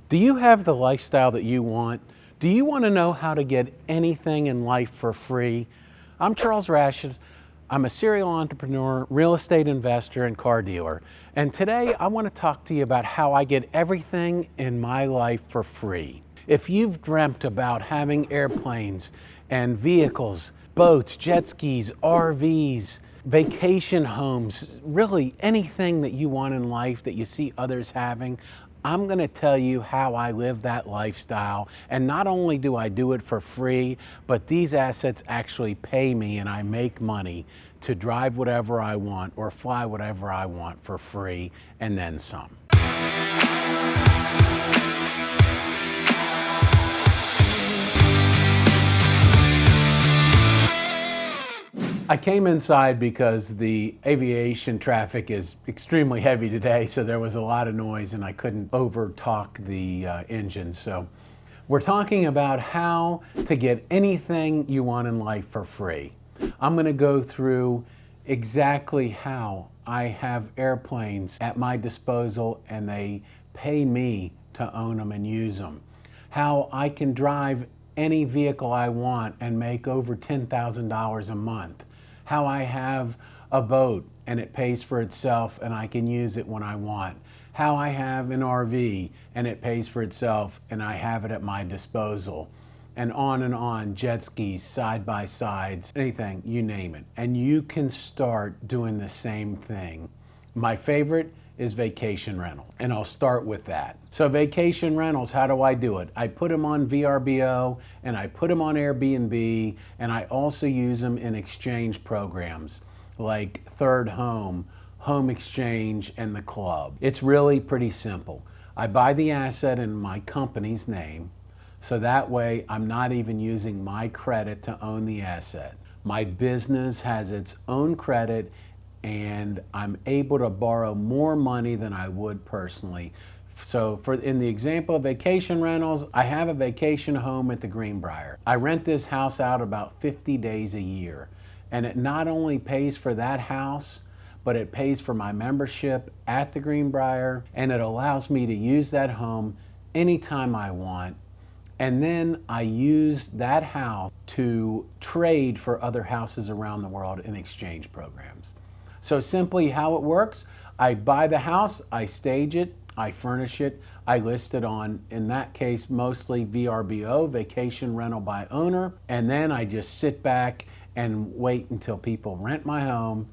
Do you have the lifestyle that you want? Do you want to know how to get anything in life for free? I'm Charles Rashid. I'm a serial entrepreneur, real estate investor, and car dealer. And today I want to talk to you about how I get everything in my life for free. If you've dreamt about having airplanes and vehicles, boats, jet skis, RVs, vacation homes, really anything that you want in life that you see others having, I'm going to tell you how I live that lifestyle. And not only do I do it for free, but these assets actually pay me and I make money to drive whatever I want or fly whatever I want for free and then some. I came inside because the aviation traffic is extremely heavy today, so there was a lot of noise and I couldn't over talk the engine. So we're talking about how to get anything you want in life for free. I'm going to go through exactly how I have airplanes at my disposal and they pay me to own them and use them. How I can drive any vehicle I want and make over $10,000 a month. How I have a boat and it pays for itself and I can use it when I want. How I have an RV and it pays for itself and I have it at my disposal. And on, jet skis, side-by-sides, anything, you name it. And you can start doing the same thing. My favorite is vacation rental, and I'll start with that. So vacation rentals, how do I do it? I put them on VRBO, and I put them on Airbnb, and I also use them in exchange programs like Third Home, Home Exchange, and the Club. It's really pretty simple. I buy the asset in my company's name, so that way I'm not even using my credit to own the asset. My business has its own credit and I'm able to borrow more money than I would personally. So in the example of vacation rentals, I have a vacation home at the Greenbrier. I rent this house out about 50 days a year. And it not only pays for that house, but it pays for my membership at the Greenbrier, and it allows me to use that home anytime I want. And then I use that house to trade for other houses around the world in exchange programs. So simply how it works, I buy the house, I stage it, I furnish it, I list it on, in that case, mostly VRBO, vacation rental by owner, and then I just sit back and wait until people rent my home,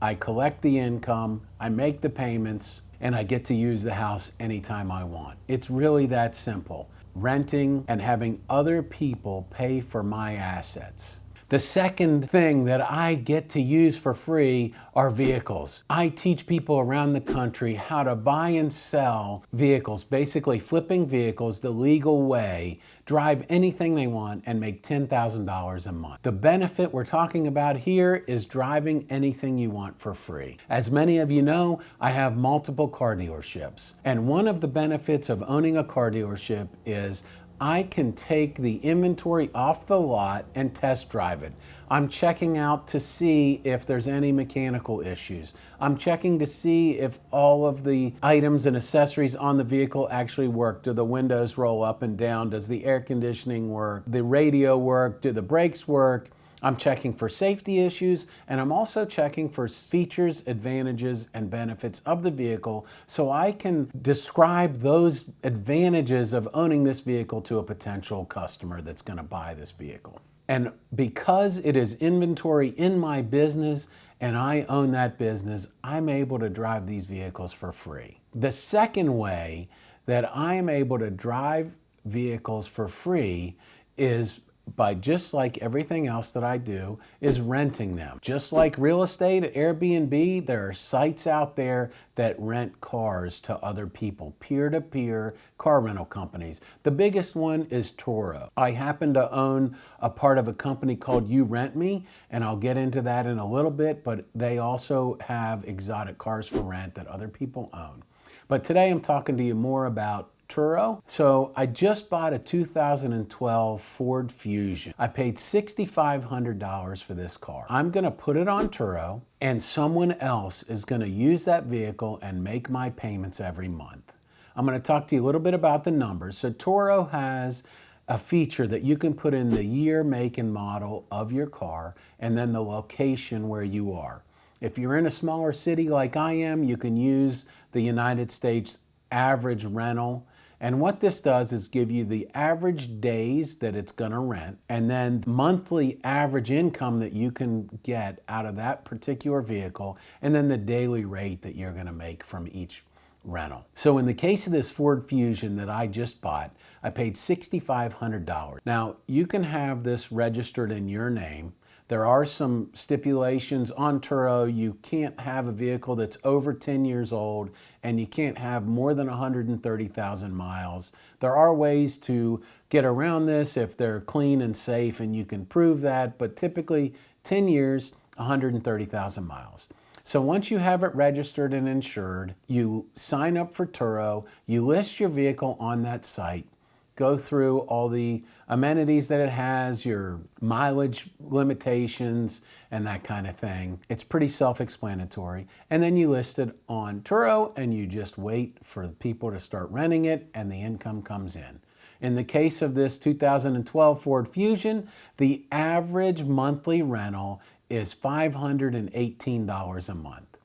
I collect the income, I make the payments, and I get to use the house anytime I want. It's really that simple, renting and having other people pay for my assets. The second thing that I get to use for free are vehicles. I teach people around the country how to buy and sell vehicles, basically flipping vehicles the legal way, drive anything they want, and make $10,000 a month. The benefit we're talking about here is driving anything you want for free. As many of you know, I have multiple car dealerships. And one of the benefits of owning a car dealership is I can take the inventory off the lot and test drive it. I'm checking out to see if there's any mechanical issues. I'm checking to see if all of the items and accessories on the vehicle actually work. Do the windows roll up and down? Does the air conditioning work? The radio work? Do the brakes work? I'm checking for safety issues, and I'm also checking for features, advantages, and benefits of the vehicle so I can describe those advantages of owning this vehicle to a potential customer that's going to buy this vehicle. And because it is inventory in my business and I own that business, I'm able to drive these vehicles for free. The second way that I'm able to drive vehicles for free is by, just like everything else that I do, is renting them. Just like real estate at Airbnb, there are sites out there that rent cars to other people, peer-to-peer car rental companies. The biggest one is eToro. I happen to own a part of a company called You Rent Me, and I'll get into that in a little bit, but they also have exotic cars for rent that other people own. But today I'm talking to you more about eToro. So I just bought a 2012 Ford Fusion. I paid $6,500 for this car. I'm gonna put it on eToro and someone else is gonna use that vehicle and make my payments every month. I'm going to talk to you a little bit about the numbers. So Turo has a feature that you can put in the year, make, and model of your car, and then the location where you are. If you're in a smaller city like I am, you can use the United States average rental. And what this does is give you the average days that it's going to rent, and then monthly average income that you can get out of that particular vehicle, and then the daily rate that you're going to make from each rental. So in the case of this Ford Fusion that I just bought, I paid $6,500. Now, you can have this registered in your name. There are some stipulations on Turo. You can't have a vehicle that's over 10 years old, and you can't have more than 130,000 miles. There are ways to get around this if they're clean and safe, and you can prove that, but typically 10 years, 130,000 miles. So once you have it registered and insured, you sign up for Turo, you list your vehicle on that site, go through all the amenities that it has, your mileage limitations, and that kind of thing. It's pretty self-explanatory. And then you list it on Turo, and you just wait for people to start renting it, and the income comes in. In the case of this 2012 Ford Fusion, the average monthly rental is $518 a month.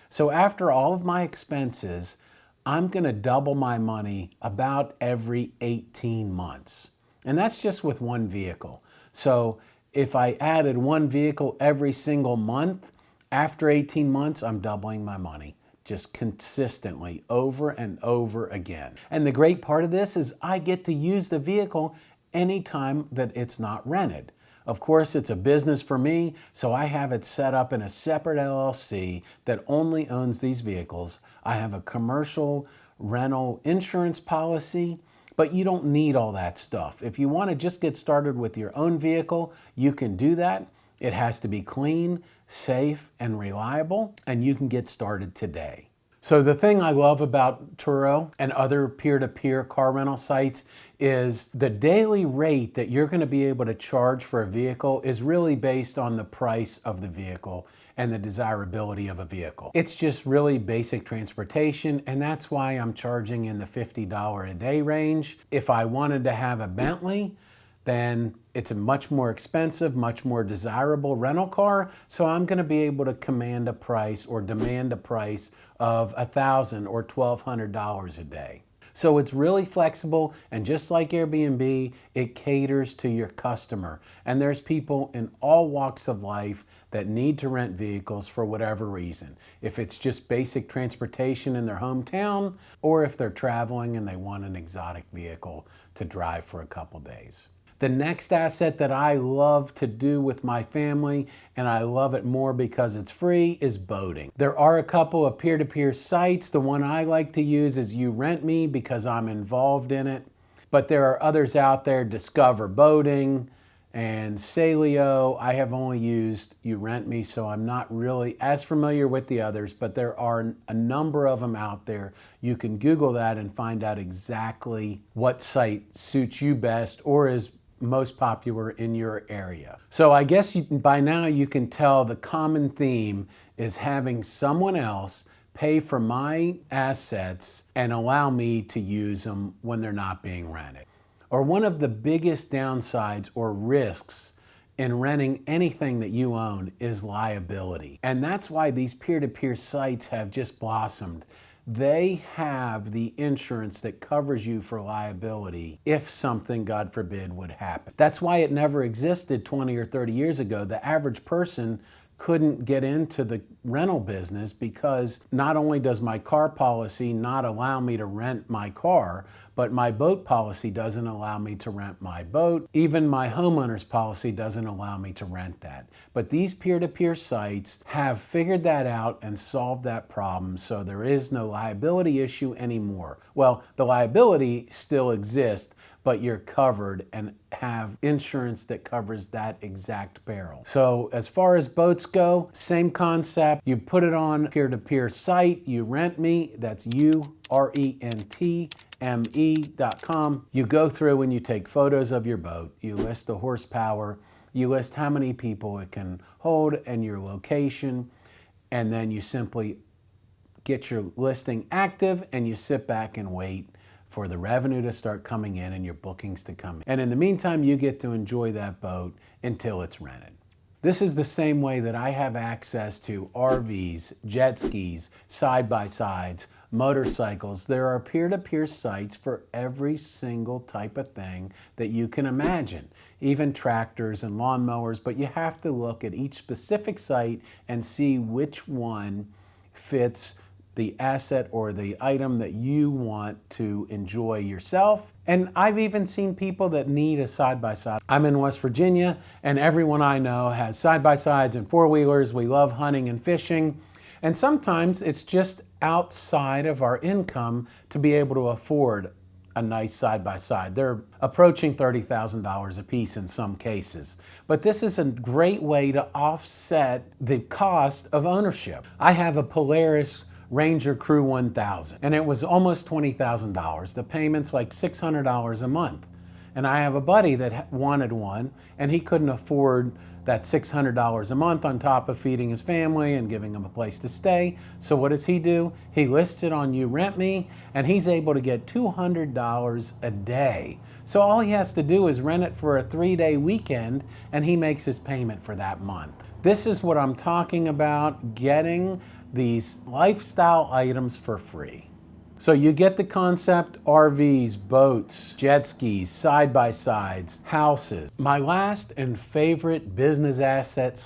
So after all of my expenses, I'm going to double my money about every 18 months. And that's just with one vehicle. So if I added one vehicle every single month, after 18 months, I'm doubling my money just consistently over and over again. And the great part of this is I get to use the vehicle anytime that it's not rented. Of course, it's a business for me, so I have it set up in a separate LLC that only owns these vehicles. I have a commercial rental insurance policy, but you don't need all that stuff. If you want to just get started with your own vehicle, you can do that. It has to be clean, safe, and reliable, and you can get started today. So the thing I love about Turo and other peer-to-peer car rental sites is the daily rate that you're going to be able to charge for a vehicle is really based on the price of the vehicle and the desirability of a vehicle. It's just really basic transportation, and that's why I'm charging in the $50 a day range. If I wanted to have a Bentley, then it's a much more expensive, much more desirable rental car, so I'm going to be able to command a price or demand a price of $1,000 or $1,200 a day. So it's really flexible, and just like Airbnb, it caters to your customer. And there's people in all walks of life that need to rent vehicles for whatever reason. If it's just basic transportation in their hometown, or if they're traveling and they want an exotic vehicle to drive for a couple days. The next asset that I love to do with my family, and I love it more because it's free, is boating. There are a couple of peer-to-peer sites. The one I like to use is URentMe because I'm involved in it. But there are others out there, Discover Boating and Salio. I have only used URentMe, so I'm not really as familiar with the others, but there are a number of them out there. You can Google that and find out exactly what site suits you best or is most popular in your area. So I guess by now you can tell the common theme is having someone else pay for my assets and allow me to use them when they're not being rented. Or one of the biggest downsides or risks in renting anything that you own is liability. And that's why these peer-to-peer sites have just blossomed. They have the insurance that covers you for liability if something, God forbid, would happen. That's why it never existed 20 or 30 years ago. The average person couldn't get into the rental business because not only does my car policy not allow me to rent my car, but my boat policy doesn't allow me to rent my boat. Even my homeowner's policy doesn't allow me to rent that. But these peer-to-peer sites have figured that out and solved that problem, so there is no liability issue anymore. Well, the liability still exists, but you're covered and have insurance that covers that exact peril. So as far as boats go, same concept. You put it on a peer-to-peer site, URentMe, that's URentme.com. You go through and you take photos of your boat. You list the horsepower, you list how many people it can hold and your location, and then you simply get your listing active, and you sit back and wait for the revenue to start coming in and your bookings to come in. And in the meantime, you get to enjoy that boat until it's rented. This is the same way that I have access to RVs, jet skis, side-by-sides, motorcycles. There are peer-to-peer sites for every single type of thing that you can imagine, even tractors and lawnmowers, but you have to look at each specific site and see which one fits the asset or the item that you want to enjoy yourself. And I've even seen people that need a side-by-side. I'm in West Virginia, and everyone I know has side-by-sides and four-wheelers. We love hunting and fishing. And sometimes it's just outside of our income to be able to afford a nice side-by-side. They're approaching $30,000 a piece in some cases. But this is a great way to offset the cost of ownership. I have a Polaris Ranger Crew 1000, and it was almost $20,000. The payment's like $600 a month. And I have a buddy that wanted one, and he couldn't afford that $600 a month on top of feeding his family and giving him a place to stay. So what does he do? He lists it on YouRentMe, and he's able to get $200 a day. So all he has to do is rent it for a 3-day weekend, and he makes his payment for that month. This is what I'm talking about, getting these lifestyle items for free. So you get the concept: RVs, boats, jet skis, side-by-sides, houses. My last and favorite business asset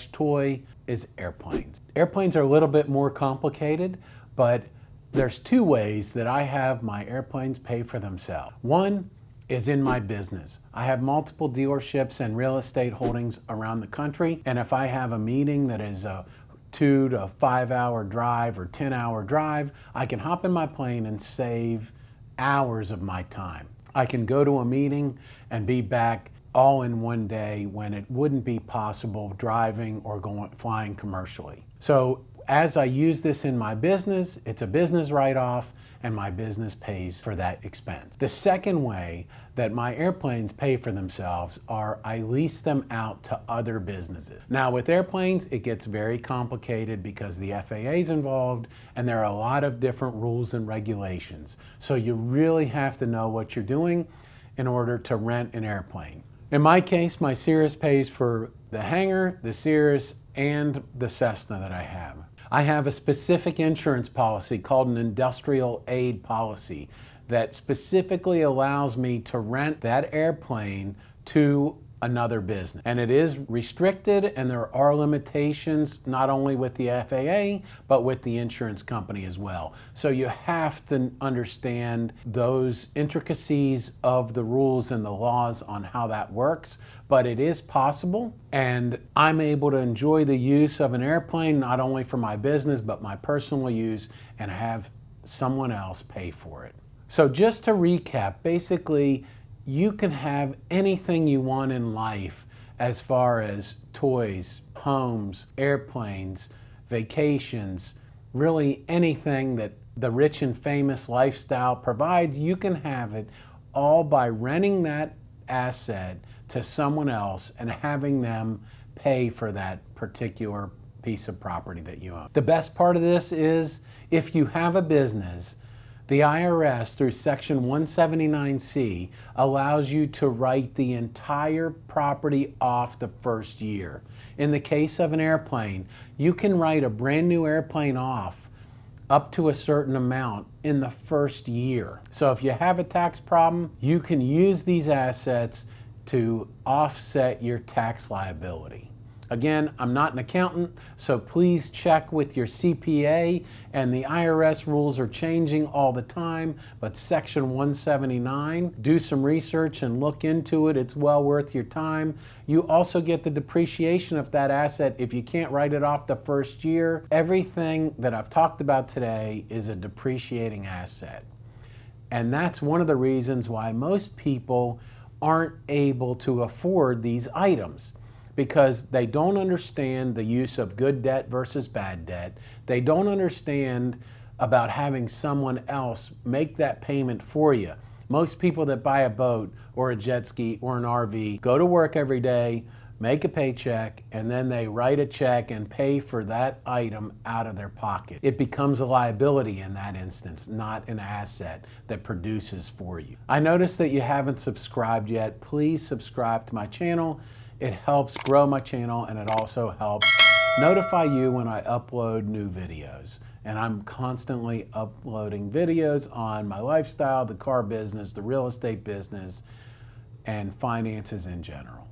/ toy is airplanes. Airplanes are a little bit more complicated, but there's 2 ways that I have my airplanes pay for themselves. One is in my business. I have multiple dealerships and real estate holdings around the country, and if I have a meeting that is a 2 to 5 hour drive or 10-hour drive, I can hop in my plane and save hours of my time. I can go to a meeting and be back all in one day when it wouldn't be possible driving or flying commercially. So as I use this in my business, it's a business write-off, and my business pays for that expense. The second way that my airplanes pay for themselves are I lease them out to other businesses. Now with airplanes, it gets very complicated because the FAA is involved and there are a lot of different rules and regulations. So you really have to know what you're doing in order to rent an airplane. In my case, my Cirrus pays for the hangar, the Cirrus, and the Cessna that I have. I have a specific insurance policy called an industrial aid policy that specifically allows me to rent that airplane to another business. And it is restricted, and there are limitations not only with the FAA, but with the insurance company as well. So you have to understand those intricacies of the rules and the laws on how that works, but it is possible. And I'm able to enjoy the use of an airplane, not only for my business, but my personal use, and have someone else pay for it. So just to recap, basically, you can have anything you want in life as far as toys, homes, airplanes, vacations, really anything that the rich and famous lifestyle provides. You can have it all by renting that asset to someone else and having them pay for that particular piece of property that you own. The best part of this is if you have a business, the IRS, through Section 179C, allows you to write the entire property off the first year. In the case of an airplane, you can write a brand new airplane off up to a certain amount in the first year. So if you have a tax problem, you can use these assets to offset your tax liability. Again, I'm not an accountant, so please check with your CPA, and the IRS rules are changing all the time, but Section 179, do some research and look into it. It's well worth your time. You also get the depreciation of that asset if you can't write it off the first year. Everything that I've talked about today is a depreciating asset. And that's one of the reasons why most people aren't able to afford these items, because they don't understand the use of good debt versus bad debt. They don't understand about having someone else make that payment for you. Most people that buy a boat or a jet ski or an RV go to work every day, make a paycheck, and then they write a check and pay for that item out of their pocket. It becomes a liability in that instance, not an asset that produces for you. I noticed that you haven't subscribed yet. Please subscribe to my channel. It helps grow my channel, and it also helps notify you when I upload new videos. And I'm constantly uploading videos on my lifestyle, the car business, the real estate business, and finances in general.